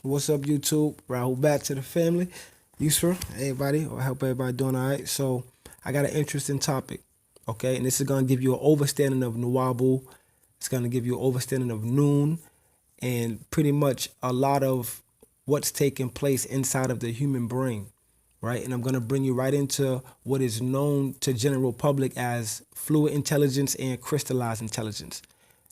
What's up, YouTube? Rahul back to the family. Yusra, everybody. I hope everybody doing all right. So, I got an interesting topic, okay? And this is going to give you an overstanding of Nuwabu. It's going to give you an overstanding of Noon and pretty much a lot of what's taking place inside of the human brain, right? And I'm going to bring you right into what is known to general public as fluid intelligence and crystallized intelligence.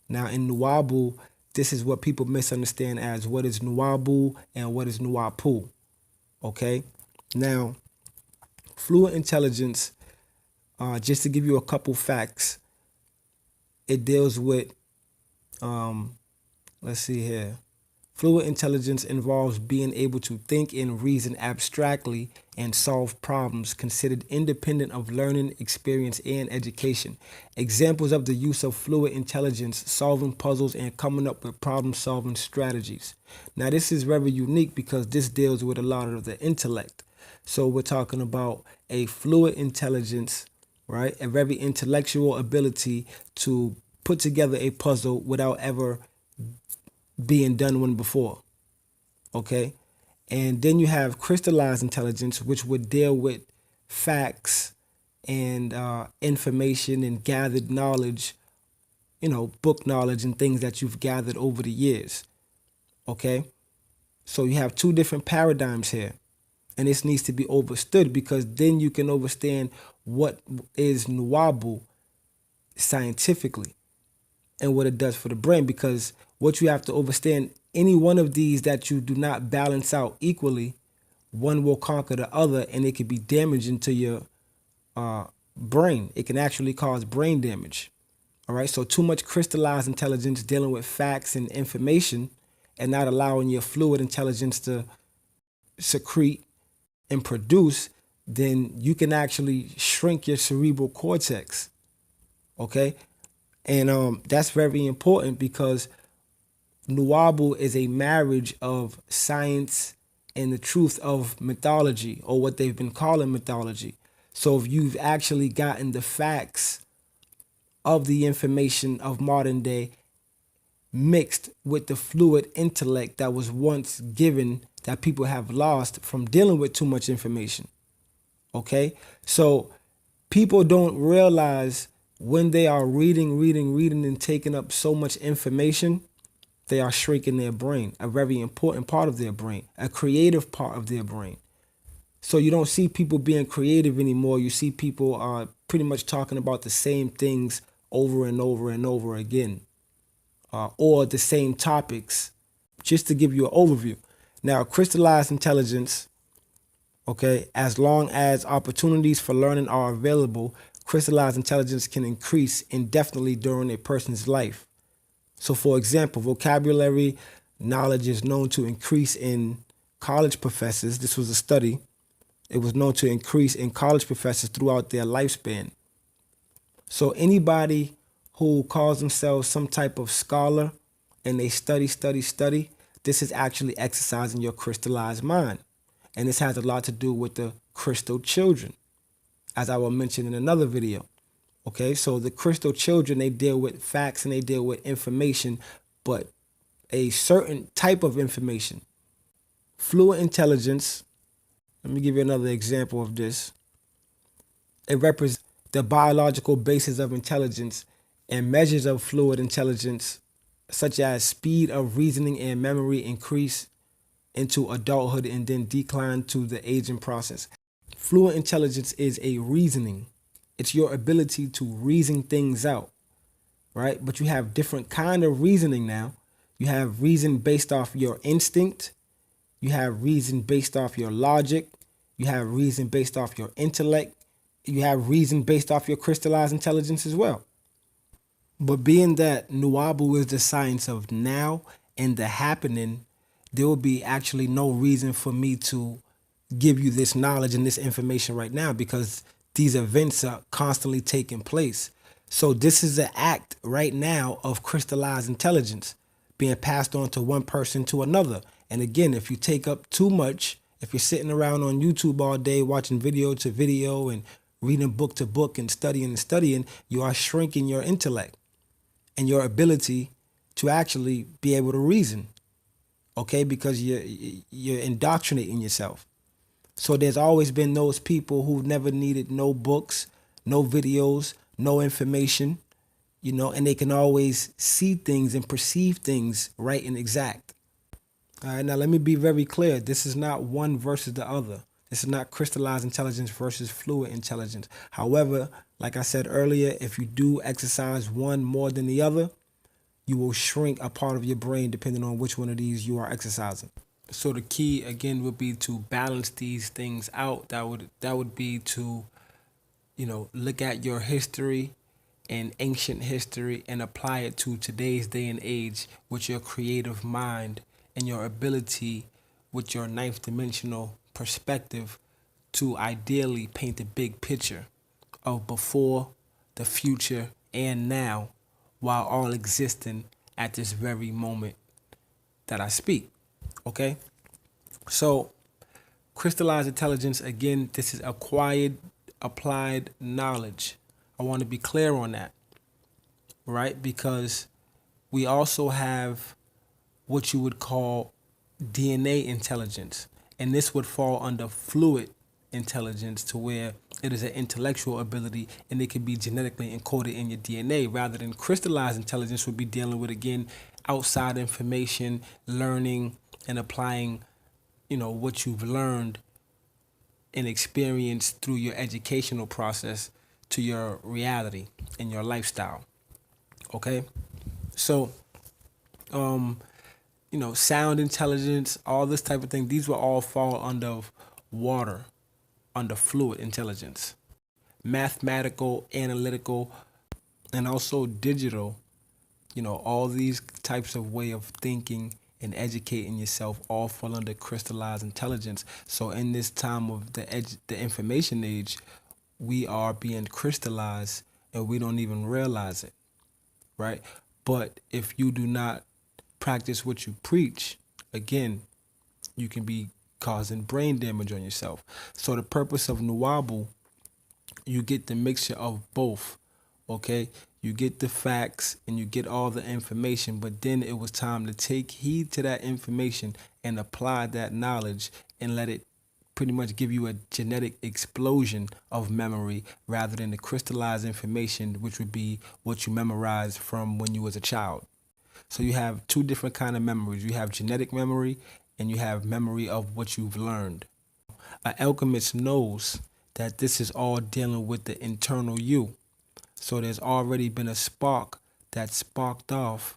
Now, in Nuwabu, this is what people misunderstand as what is Nuwabu and what is Nuwapu. Okay? Now, fluid intelligence, just to give you a couple facts, it deals with, let's see here. Fluid intelligence involves being able to think and reason abstractly and solve problems considered independent of learning, experience, and education. Examples of the use of fluid intelligence: solving puzzles and coming up with problem-solving strategies. Now, this is very unique because this deals with a lot of the intellect. So we're talking about a fluid intelligence, right? A very intellectual ability to put together a puzzle without ever being done one before. Okay? And then you have crystallized intelligence, which would deal with facts and information and gathered knowledge, book knowledge and things that you've gathered over the years. Okay? So you have two different paradigms here. And this needs to be understood because then you can understand what is Nuwabu scientifically and what it does for the brain, because what you have to understand, any one of these that you do not balance out equally, one will conquer the other and it could be damaging to your brain. It can actually cause brain damage. All right, so too much crystallized intelligence dealing with facts and information and not allowing your fluid intelligence to secrete and produce, then you can actually shrink your cerebral cortex. Okay, and that's very important because Nuwabu is a marriage of science and the truth of mythology, or what they've been calling mythology. So if you've actually gotten the facts of the information of modern day mixed with the fluid intellect that was once given, that people have lost from dealing with too much information. Okay? So people don't realize when they are reading and taking up so much information, they are shrinking their brain, a very important part of their brain, a creative part of their brain. So you don't see people being creative anymore. You see people pretty much talking about the same things over and over and over again, or the same topics, just to give you an overview. Now, crystallized intelligence, okay, as long as opportunities for learning are available, crystallized intelligence can increase indefinitely during a person's life. So, for example, vocabulary knowledge is known to increase in college professors. This was a study. It was known to increase in college professors throughout their lifespan. So anybody who calls themselves some type of scholar and they study, this is actually exercising your crystallized mind. And this has a lot to do with the crystal children, as I will mention in another video. Okay, so the crystal children, they deal with facts and they deal with information, but a certain type of information. Fluid intelligence, let me give you another example of this. It represents the biological basis of intelligence, and measures of fluid intelligence, such as speed of reasoning and memory, increase into adulthood and then decline to the aging process. Fluid intelligence is a reasoning. It's your ability to reason things out, right? But you have different kind of reasoning now. You have reason based off your instinct. You have reason based off your logic. You have reason based off your intellect. You have reason based off your crystallized intelligence as well. But being that Nuwabu is the science of now and the happening, there will be actually no reason for me to give you this knowledge and this information right now, because these events are constantly taking place. So this is an act right now of crystallized intelligence being passed on to one person to another. And again, if you take up too much, if you're sitting around on YouTube all day watching video to video and reading book to book and studying, you are shrinking your intellect and your ability to actually be able to reason. okay? Because you're indoctrinating yourself. So there's always been those people who never needed no books, no videos, no information, and they can always see things and perceive things right and exact. All right, now let me be very clear. This is not one versus the other. This is not crystallized intelligence versus fluid intelligence. However, like I said earlier, if you do exercise one more than the other, you will shrink a part of your brain depending on which one of these you are exercising. So the key again would be to balance these things out. That would be to, look at your history and ancient history and apply it to today's day and age with your creative mind and your ability with your ninth dimensional perspective to ideally paint a big picture of before, the future, and now, while all existing at this very moment that I speak. Okay? So, crystallized intelligence, again, this is acquired, applied knowledge. I want to be clear on that, right? Because we also have what you would call DNA intelligence. And this would fall under fluid intelligence, to where it is an intellectual ability and it can be genetically encoded in your DNA, rather than crystallized intelligence would be dealing with, again, outside information, learning and applying, what you've learned and experienced through your educational process to your reality and your lifestyle. Okay? So, sound intelligence, all this type of thing, these will all fall under water, under fluid intelligence. Mathematical, analytical, and also digital, all these types of way of thinking and educating yourself all fall under crystallized intelligence. So in this time of the information age, we are being crystallized and we don't even realize it, right? But if you do not practice what you preach, again, you can be causing brain damage on yourself. So the purpose of Nuwabu, you get the mixture of both, okay? You get the facts and you get all the information, but then it was time to take heed to that information and apply that knowledge and let it pretty much give you a genetic explosion of memory, rather than the crystallized information, which would be what you memorized from when you was a child. So you have two different kind of memories. You have genetic memory and you have memory of what you've learned. An alchemist knows that this is all dealing with the internal you. So there's already been a spark that sparked off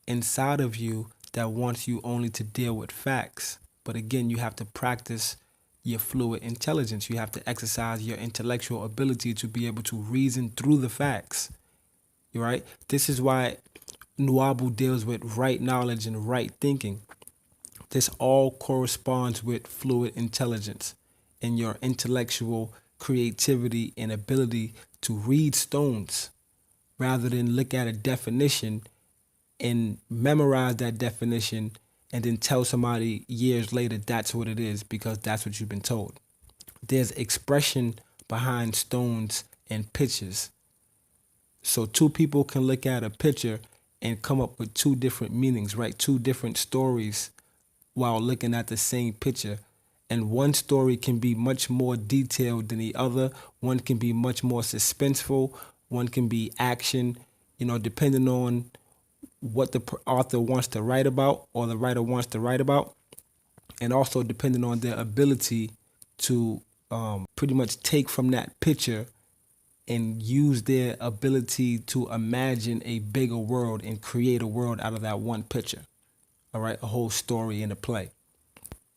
inside of you that wants you only to deal with facts. But again, you have to practice your fluid intelligence. You have to exercise your intellectual ability to be able to reason through the facts. Right? This is why Nuwabu deals with right knowledge and right thinking. This all corresponds with fluid intelligence and your intellectual creativity and ability to read stones, rather than look at a definition and memorize that definition and then tell somebody years later that's what it is because that's what you've been told. There's expression behind stones and pictures. So two people can look at a picture and come up with two different meanings, right? Two different stories while looking at the same picture. And one story can be much more detailed than the other. One can be much more suspenseful. One can be action, depending on what the author wants to write about or the writer wants to write about. And also depending on their ability to pretty much take from that picture and use their ability to imagine a bigger world and create a world out of that one picture. All right, a whole story in a play.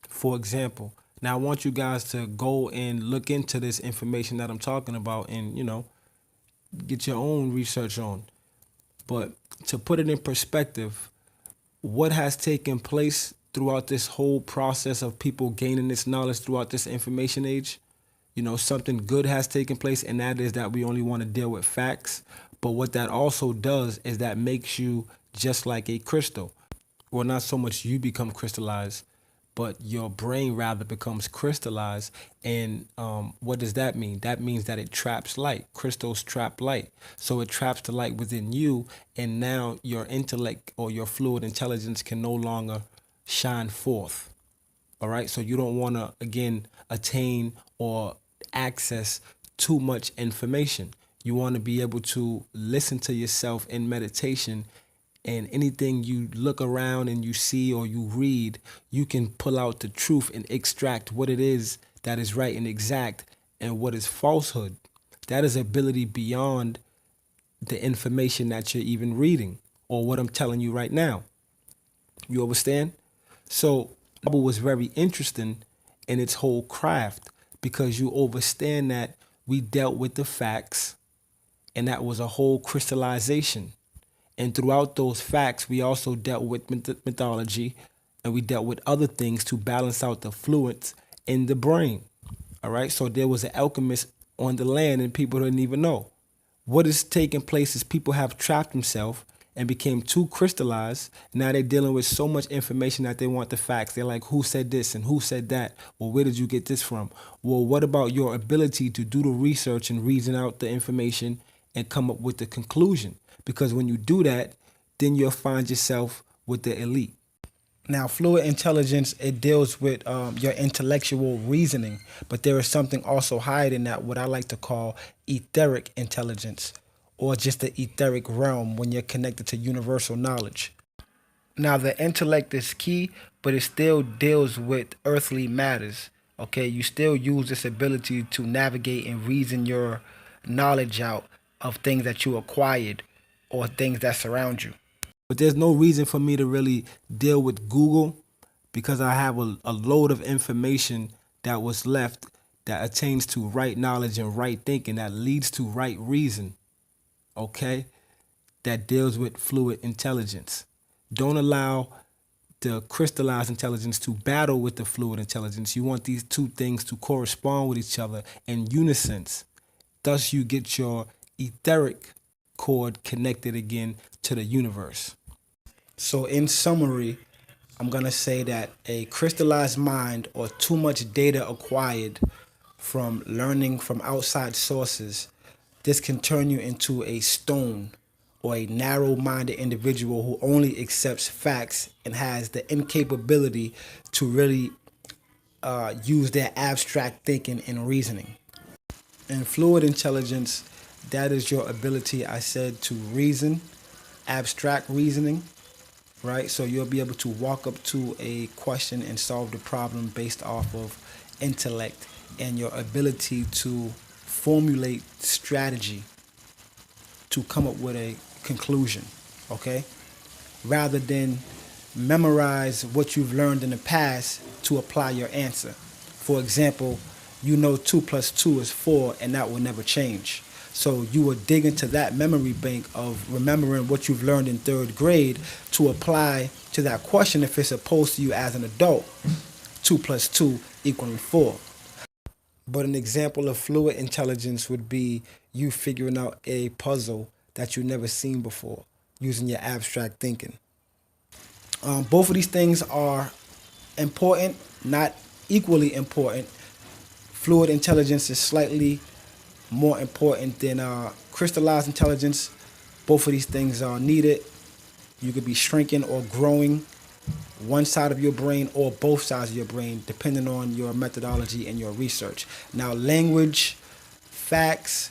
For example, now I want you guys to go and look into this information that I'm talking about and, get your own research on. But to put it in perspective, what has taken place throughout this whole process of people gaining this knowledge throughout this information age, something good has taken place, and that is that we only want to deal with facts. But what that also does is that makes you just like a crystal. Well, not so much you become crystallized, but your brain rather becomes crystallized. And what does that mean? That means that it traps light. Crystals trap light. So it traps the light within you, and now your intellect or your fluid intelligence can no longer shine forth. All right. So you don't want to, again, attain or access too much information. You want to be able to listen to yourself in meditation, and anything you look around and you see or you read, you can pull out the truth and extract what it is that is right and exact and what is falsehood. That is ability beyond the information that you're even reading or what I'm telling you right now. You understand? So the Bible was very interesting in its whole craft because you understand that we dealt with the facts, and that was a whole crystallization. And throughout those facts, we also dealt with mythology, and we dealt with other things to balance out the fluids in the brain. All right. So there was an alchemist on the land, and people didn't even know. What is taking place is people have trapped themselves and became too crystallized. Now they're dealing with so much information that they want the facts. They're like, who said this and who said that? Well, where did you get this from? Well, what about your ability to do the research and reason out the information and come up with the conclusion? Because when you do that, then you'll find yourself with the elite. Now, fluid intelligence, it deals with your intellectual reasoning, but there is something also higher than that, what I like to call etheric intelligence, or just the etheric realm when you're connected to universal knowledge. Now, the intellect is key, but it still deals with earthly matters. Okay, you still use this ability to navigate and reason your knowledge out of things that you acquired or things that surround you. But there's no reason for me to really deal with Google because I have a load of information that was left that attains to right knowledge and right thinking that leads to right reason. Okay? That deals with fluid intelligence. Don't allow the crystallized intelligence to battle with the fluid intelligence. You want these two things to correspond with each other in unison. Thus, you get your etheric cord connected again to the universe. So, in summary, I'm going to say that a crystallized mind or too much data acquired from learning from outside sources, this can turn you into a stone or a narrow-minded individual who only accepts facts and has the incapability to really use their abstract thinking and reasoning. And fluid intelligence, that is your ability, I said, to reason, abstract reasoning, right? So you'll be able to walk up to a question and solve the problem based off of intellect and your ability to formulate strategy to come up with a conclusion, okay? Rather than memorize what you've learned in the past to apply your answer. For example, you know 2 plus 2 is 4, and that will never change. So you will dig into that memory bank of remembering what you've learned in 3rd grade to apply to that question if it's posed to you as an adult. 2 plus 2 equaling 4. But an example of fluid intelligence would be you figuring out a puzzle that you've never seen before using your abstract thinking. Both of these things are important, not equally important. Fluid intelligence is slightly more important than crystallized intelligence. Both of these things are needed. You could be shrinking or growing one side of your brain or both sides of your brain, depending on your methodology and your research. Now, language, facts,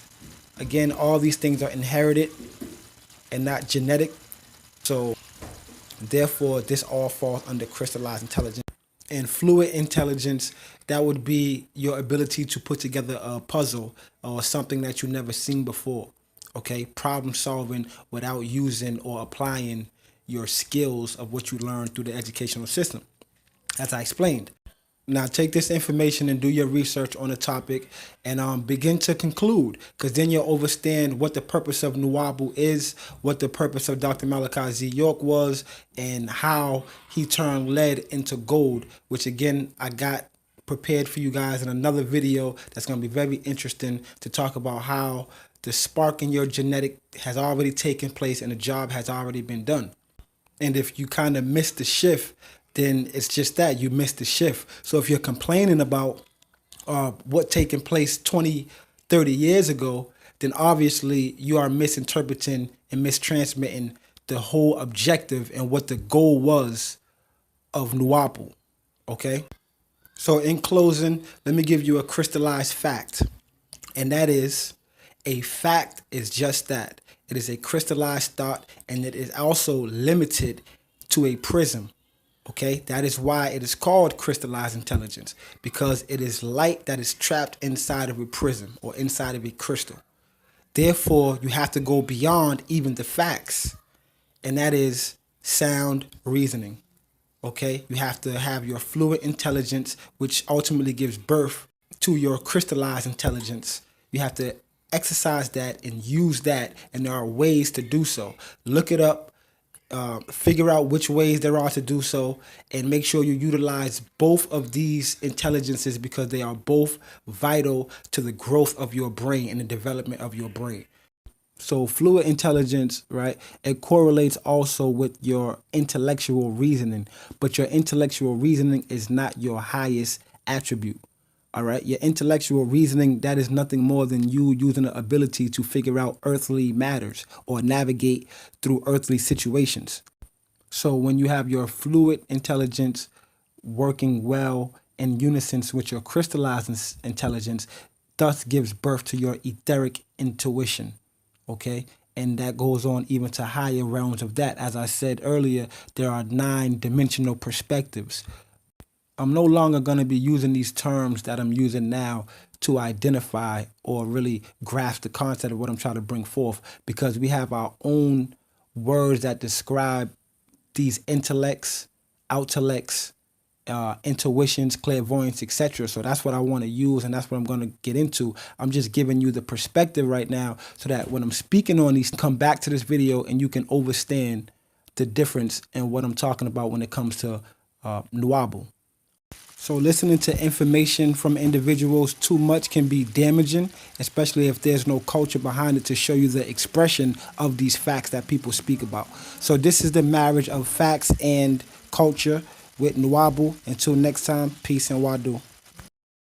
again, all these things are inherited and not genetic. So, therefore, this all falls under crystallized intelligence. And fluid intelligence, that would be your ability to put together a puzzle or something that you've never seen before. Okay, problem solving without using or applying your skills of what you learned through the educational system, as I explained. Now take this information and do your research on the topic and begin to conclude, because then you'll understand what the purpose of Nuwabu is, what the purpose of Dr. Malachi Z. York was, and how he turned lead into gold, which again, I got prepared for you guys in another video that's going to be very interesting to talk about how the spark in your genetic has already taken place and the job has already been done. And if you kind of miss the shift, then it's just that you missed the shift. So if you're complaining about what taking place 20, 30 years ago, then obviously you are misinterpreting and mistransmitting the whole objective and what the goal was of NWPU. Okay? So in closing, let me give you a crystallized fact. And that is, a fact is just that. It is a crystallized thought, and it is also limited to a prism. Okay, that is why it is called crystallized intelligence, because it is light that is trapped inside of a prism or inside of a crystal. Therefore, you have to go beyond even the facts, and that is sound reasoning. Okay, you have to have your fluid intelligence, which ultimately gives birth to your crystallized intelligence. You have to exercise that and use that, and there are ways to do so. Look it up, figure out which ways there are to do so, and make sure you utilize both of these intelligences, because they are both vital to the growth of your brain and the development of your brain. So fluid intelligence, right, it correlates also with your intellectual reasoning, but your intellectual reasoning is not your highest attribute. All right, your intellectual reasoning, that is nothing more than you using the ability to figure out earthly matters or navigate through earthly situations. So when you have your fluid intelligence working well in unison with your crystallized intelligence, thus gives birth to your etheric intuition. Okay, and that goes on even to higher realms of that. As I said earlier, there are 9-dimensional perspectives. I'm no longer going to be using these terms that I'm using now to identify or really grasp the concept of what I'm trying to bring forth, because we have our own words that describe these intellects, outellects, intuitions, clairvoyance, etc. So that's what I want to use, and that's what I'm going to get into. I'm just giving you the perspective right now, so that when I'm speaking on these, come back to this video and you can understand the difference in what I'm talking about when it comes to NWPU. So listening to information from individuals too much can be damaging, especially if there's no culture behind it to show you the expression of these facts that people speak about. So this is the marriage of facts and culture with NWPU. Until next time, peace and wadu.